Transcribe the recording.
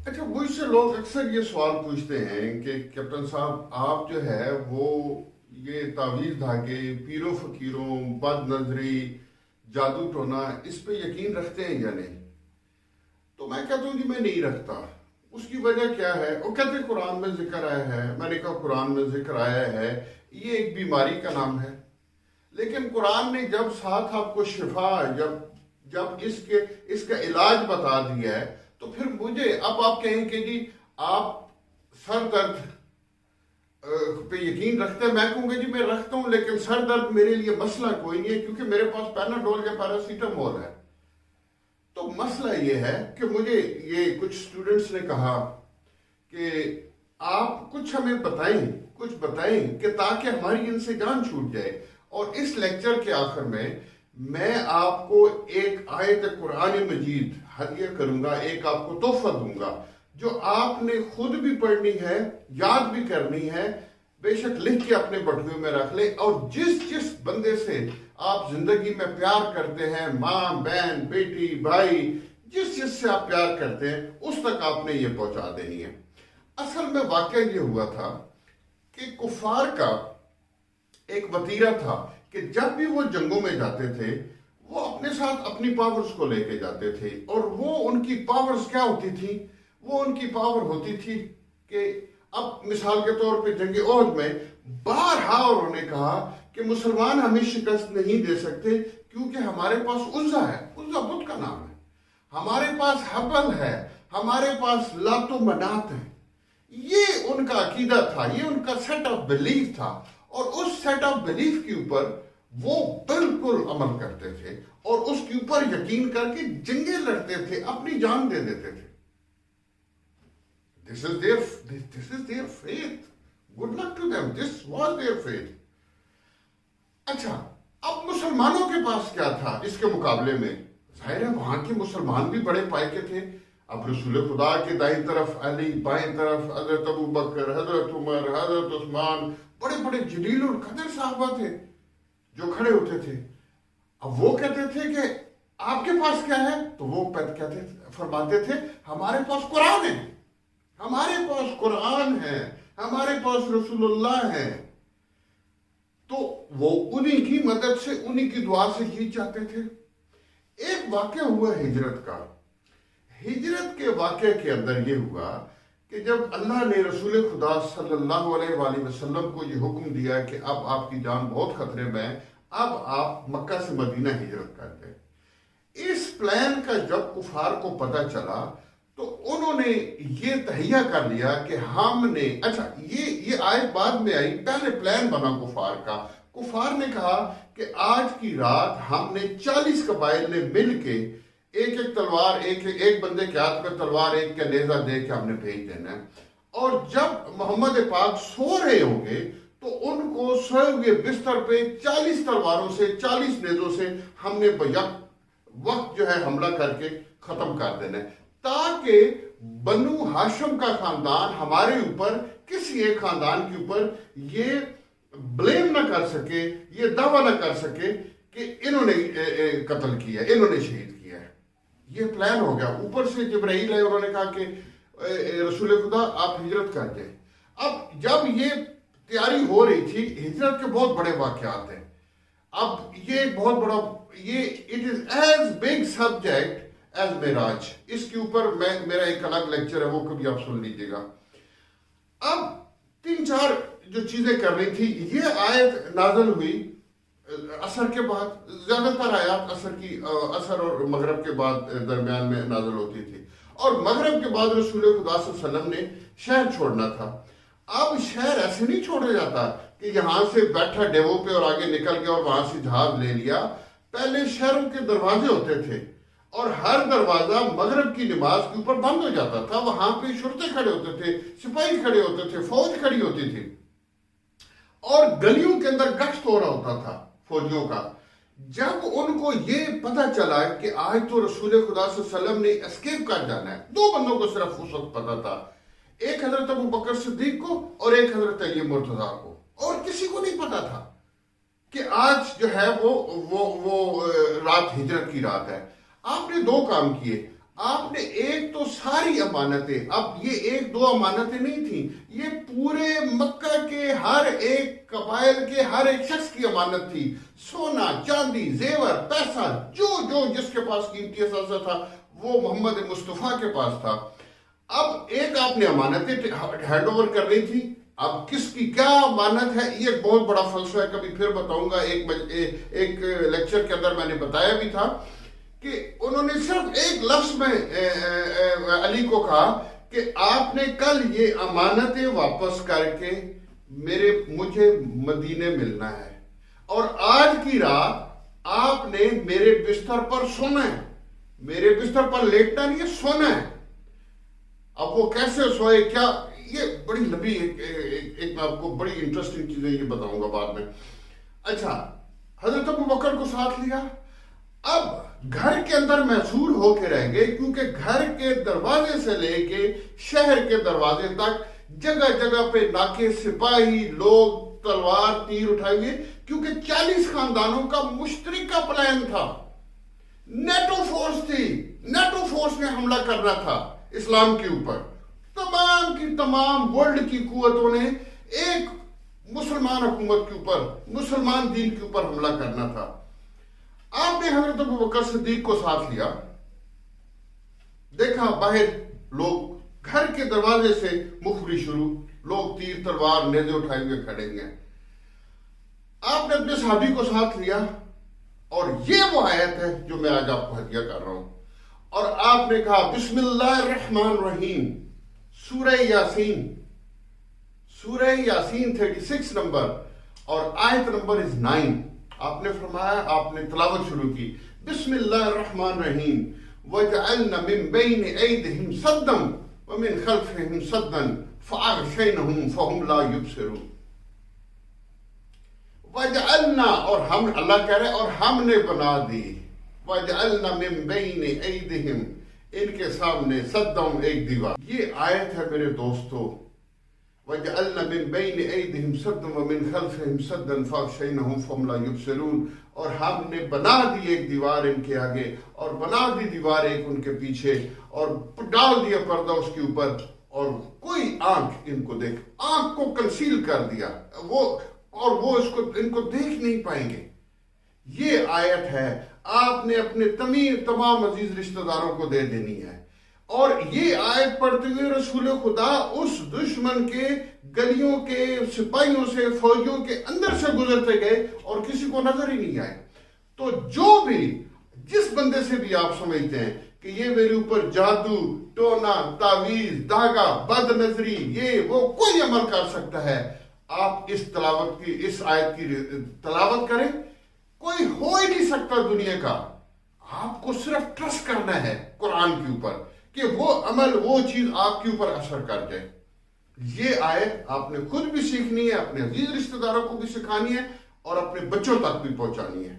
اچھا، مجھ سے لوگ اکثر یہ سوال پوچھتے ہیں کہ کیپٹن صاحب آپ جو ہے وہ یہ تعویذ دھاگے، پیر و فقیروں، بد نظری، جادو ٹونا، اس پہ یقین رکھتے ہیں یا نہیں؟ تو میں کہتا ہوں جی میں نہیں رکھتا۔ اس کی وجہ کیا ہے؟ وہ کہتے ہیں قرآن میں ذکر آیا ہے۔ میں نے کہا قرآن میں ذکر آیا ہے، یہ ایک بیماری کا نام ہے، لیکن قرآن نے جب ساتھ آپ کو شفا، جب اس کا علاج بتا دیا ہے، تو پھر مجھے اب آپ کہیں کہ جی آپ سر درد پہ یقین رکھتے ہیں، میں کہوں گا جی میں رکھتا ہوں، لیکن سر درد میرے لیے مسئلہ کوئی نہیں ہے، کیونکہ میرے پاس پیناڈول یا پیراسیٹامول ہے۔ تو مسئلہ یہ ہے کہ مجھے یہ کچھ اسٹوڈنٹس نے کہا کہ آپ کچھ ہمیں بتائیں کہ تاکہ ہماری ان سے جان چھوٹ جائے۔ اور اس لیکچر کے آخر میں آپ کو ایک آیت قرآن مجید ہدیہ کروں گا، ایک آپ کو تحفہ دوں گا، جو آپ نے خود بھی پڑھنی ہے، یاد بھی کرنی ہے، بے شک لکھ کے اپنے بٹوے میں رکھ لیں، اور جس بندے سے آپ زندگی میں پیار کرتے ہیں، ماں، بہن، بیٹی، بھائی، جس سے آپ پیار کرتے ہیں، اس تک آپ نے یہ پہنچا دینی ہے۔ اصل میں واقعہ یہ ہوا تھا کہ کفار کا ایک وتیرہ تھا کہ جب بھی وہ جنگوں میں جاتے تھے، وہ اپنے ساتھ اپنی پاورز کو لے کے جاتے تھے، اور وہ ان کی پاورز کیا ہوتی تھی؟ وہ ان کی پاور ہوتی تھی کہ اب مثال کے طور پہ جنگ احد میں بارہا انہوں نے کہا کہ مسلمان ہمیں شکست نہیں دے سکتے، کیونکہ ہمارے پاس عزا ہے، عزا بت کا نام ہے، ہمارے پاس حبل ہے، ہمارے پاس لات و منات ہے۔ یہ ان کا عقیدہ تھا، یہ ان کا سیٹ آف بلیف تھا، اور اس سیٹ آف بلیف کے اوپر وہ بالکل عمل کرتے تھے، اور اس کے اوپر یقین کر کے جنگیں لڑتے تھے، اپنی جان دے دیتے تھے۔ This is their faith. Good luck to them. This was their faith. اچھا، اب مسلمانوں کے پاس کیا تھا اس کے مقابلے میں؟ ظاہر ہے وہاں کے مسلمان بھی بڑے پائے کے تھے۔ اب رسول خدا کے دائیں طرف علی، بائیں طرف حضرت ابو بکر، حضرت عمر، حضرت عثمان، بڑے بڑے جلیل القدر صحابہ تھے جو کھڑے ہوتے تھے۔ اب وہ کہتے تھے کہ آپ کے پاس کیا ہے؟ تو وہ فرماتے تھے ہمارے پاس قرآن ہے، ہمارے پاس قرآن ہے، ہمارے پاس رسول اللہ ہے۔ تو وہ انہی کی مدد سے، انہی کی دعا سے جیت جاتے تھے۔ ایک واقعہ ہوا ہجرت کا۔ ہجرت کے واقعے کے اندر یہ ہوا کہ جب اللہ نے رسول خدا صلی اللہ علیہ وآلہ وسلم کو یہ حکم دیا کہ اب آپ کی جان بہت خطرے میں ہے، اب آپ مکہ سے مدینہ ہجرت کر دیں۔ اس پلان کا جب کفار کو پتہ چلا تو انہوں نے یہ تہیہ کر لیا کہ ہم نے، اچھا یہ آیت بعد میں آئی، پہلے پلان بنا کفار کا۔ کفار نے کہا کہ آج کی رات ہم نے 40 قبائل نے مل کے ایک تلوار، ایک بندے کے ہاتھ میں تلوار، ایک کا نیزہ دے کے ہم نے بھیج دینا ہے، اور جب محمد پاک سو رہے ہوں گے تو ان کو سوئے ہوئے بستر پہ 40 تلواروں سے، 40 نیزوں سے ہم نے وقت جو ہے حملہ کر کے ختم کر دینا ہے، تاکہ بنو ہاشم کا خاندان ہمارے اوپر، کسی ایک خاندان کے اوپر یہ بلیم نہ کر سکے، یہ دعویٰ نہ کر سکے کہ انہوں نے قتل کیا، انہوں نے شہید کیا ہے۔ یہ پلان ہو گیا۔ اوپر سے جبرائیل آئے، انہوں نے کہا کہ رسول خدا آپ ہجرت کر دیں۔ اب جب یہ تیاری ہو رہی تھی، ہجرت کے بہت بڑے واقعات ہیں۔ اب یہ ایک بہت بڑا، یہ it is as big subject as Meraj, اس کے اوپر میرا ایک الگ لیکچر ہے، وہ کبھی آپ سن لیجیے گا۔ اب 3-4 جو چیزیں کر رہی تھی، یہ آیت نازل ہوئی عصر کے بعد، زیادہ تر آیات عصر اور مغرب کے بعد درمیان میں نازل ہوتی تھی، اور مغرب کے بعد رسول خدا صلی اللہ علیہ وسلم نے شہر چھوڑنا تھا۔ اب شہر ایسے نہیں چھوڑا جاتا کہ یہاں سے بیٹھا ڈیوو پہ اور آگے نکل گیا اور وہاں سے جہاز لے لیا۔ پہلے شہروں کے دروازے ہوتے تھے، اور ہر دروازہ مغرب کی نماز کے اوپر بند ہو جاتا تھا، وہاں پہ شرطے کھڑے ہوتے تھے، سپاہی کھڑے ہوتے تھے، فوج کھڑی ہوتی تھی، اور گلیوں کے اندر گشت ہو رہا ہوتا تھا فوجیوں کا۔ جب ان کو یہ پتہ چلا کہ آج تو رسول خدا صلی اللہ علیہ وسلم نے اسکیپ کر جانا ہے، 2 بندوں کو صرف اس وقت پتہ تھا، ایک حضرت ابو بکر صدیق کو اور ایک حضرت علی مرتضیٰ کو، اور کسی کو نہیں پتہ تھا کہ آج جو ہے وہ رات ہجرت کی رات ہے۔ آپ نے 2 کام کیے۔ آپ نے ایک تو ساری امانتیں، اب یہ ایک دو امانتیں نہیں تھیں، یہ پورے مکہ کے ہر ایک قبائل کے ہر ایک شخص کی امانت تھی. سونا، چاندی، زیور، پیسہ، جو جس کے پاس قیمتی اثاثہ تھا وہ محمد مصطفیٰ کے پاس تھا. اب ایک آپ نے امانتیں ہینڈ اوور کرنی تھی. اب کس کی کیا امانت ہے یہ ایک بہت بڑا فلسفہ ہے، کبھی پھر بتاؤں گا. ایک لیکچر کے اندر میں نے بتایا بھی تھا کہ انہوں نے صرف ایک لفظ میں علی کو کہا کہ آپ نے کل یہ امانتیں واپس کر کے مجھے مدینے ملنا ہے، اور آج کی رات آپ نے میرے بستر پر سونا ہے. میرے بستر پر لیٹنا نہیں ہے، سونا ہے. اب وہ کیسے سوئے، کیا، یہ بڑی لمبی ایک میں آپ کو بڑی انٹرسٹنگ چیزیں یہ بتاؤں گا بعد میں. اچھا، حضرت ابوبکر کو ساتھ لیا. اب گھر کے اندر محصور ہو کے رہ گئے، کیونکہ گھر کے دروازے سے لے کے شہر کے دروازے تک جگہ جگہ پہ ناکے، سپاہی لوگ تلوار تیر اٹھائے ہوئے، کیونکہ 40 خاندانوں کا مشترکہ پلان تھا. نیٹو فورس تھی، نیٹو فورس نے حملہ کرنا تھا اسلام کے اوپر. تمام کی تمام ورلڈ کی قوتوں نے ایک مسلمان حکومت کے اوپر، مسلمان دین کے اوپر حملہ کرنا تھا. آپ نے حضرت ابوبکر صدیق کو ساتھ لیا. دیکھا باہر لوگ گھر کے دروازے سے مخبری شروع، لوگ تیر تلوار نیزے اٹھائے ہوئے کھڑے ہیں. آپ نے اپنے صحابی کو ساتھ لیا، اور یہ وہ آیت ہے جو میں آج آپ کو ہدیہ کر رہا ہوں. اور آپ نے کہا بسم اللہ الرحمن الرحیم، سورہ یاسین. سورہ یاسین 36 نمبر اور آیت نمبر 9. آپ نے فرمایا، آپ نے تلاوت شروع کی، بسم اللہ الرحمن الرحیم وَجَعَلْنَا مِن بَيْنِ أَيْدِهِمْ صَدًّا وَمِن خَلْفِهِمْ صَدًّا فَأَغْشَيْنَهُمْ فَهُمْ لَا يُبْصِرُونَ. وَجَعَلْنَا، اور ہم، اللہ کہہ رہے اور ہم نے بنا دی، وَجَعَلْنَا مِن بَيْنِ أَيْدِهِمْ، ان کے سامنے، صَدًّا، ایک دیوار. یہ آیت ہے میرے دوستو. وَجَعَلْنَا مِن بَيْنِ أَيْدِهِمْ صَدًّا وَمِن خَلْفِهِمْ صَدًّا فَأَغْشَيْنَهُمْ فَهُمْ لَا يُبْصِرُونَ. اور ہم نے بنا دی ایک دیوار ان کے آگے، اور بنا دی دیوار ایک ان کے پیچھے، اور ڈال دیا پردہ اس کے اوپر، اور کوئی آنکھ ان کو آنکھ کو کنسیل کر دیا، اور وہ ان کو دیکھ نہیں پائیں گے. یہ آیت ہے، آپ نے اپنے تمام عزیز رشتہ داروں کو دے دینی ہے. اور یہ آیت پڑھتے ہوئے رسول خدا اس دشمن کے گلیوں کے سپاہیوں سے، فوجیوں کے اندر سے گزرتے گئے اور کسی کو نظر ہی نہیں آئے. تو جو بھی، جس بندے سے بھی آپ سمجھتے ہیں کہ یہ میرے اوپر جادو، ٹونا، تعویذ، دھاگا، بد نظری، یہ وہ کوئی عمل کر سکتا ہے، آپ اس آیت کی تلاوت کریں. کوئی ہو ہی نہیں سکتا دنیا کا. آپ کو صرف ٹرسٹ کرنا ہے قرآن کے اوپر کہ وہ عمل، وہ چیز آپ کے اوپر اثر کر جائے. یہ آیت آپ نے خود بھی سیکھنی ہے، اپنے عزیز رشتہ داروں کو بھی سکھانی ہے، اور اپنے بچوں تک بھی پہنچانی ہے.